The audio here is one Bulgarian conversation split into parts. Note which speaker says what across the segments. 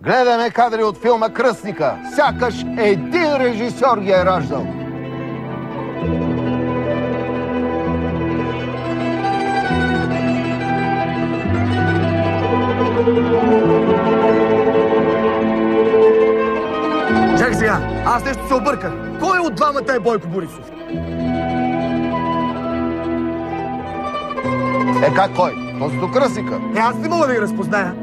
Speaker 1: Гледаме кадри от филма „Кръстника“. Сякаш един режисьор ги е раждал.
Speaker 2: Чакай сега, аз нещо се обърках. Кой от двамата е Бойко Борисов?
Speaker 1: Как кой? Този до Кръстника.
Speaker 2: Аз не мога да ги разпозная.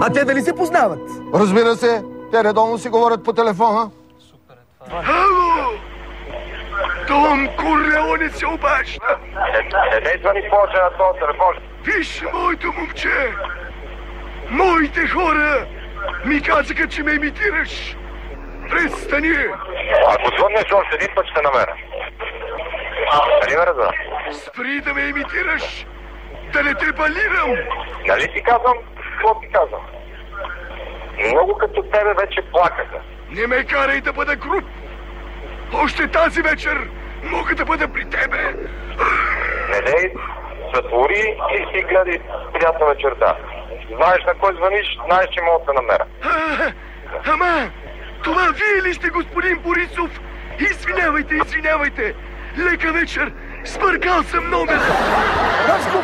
Speaker 2: А те дали се познават?
Speaker 1: Разбира се, те редовно си говорят по телефона.
Speaker 3: Ало! Том Корлеоне се обажда.
Speaker 4: Не звъни повече на този телефон.
Speaker 3: Виж, моето момче! Моите хора ми казаха, че ме имитираш. Престани!
Speaker 4: Ако звъннеш още един път, ще намеря. Нали ме разбра?
Speaker 3: Спри да ме имитираш! Да не те балирам!
Speaker 4: Нали ти казвам? Какво ти казвам? Много като тебе вече плакаха.
Speaker 3: Не ме карай да бъда груб! Още тази вечер мога да бъда при тебе!
Speaker 4: Не дей, затвори и си гледай приятна вечерта. Знаеш на кой звъниш, знаеш, че мога да намеря.
Speaker 3: Ама, това вие ли сте, господин Борисов? Извинявайте, извинявайте! Лека вечер! Сбъркал съм номера!
Speaker 2: Рашко!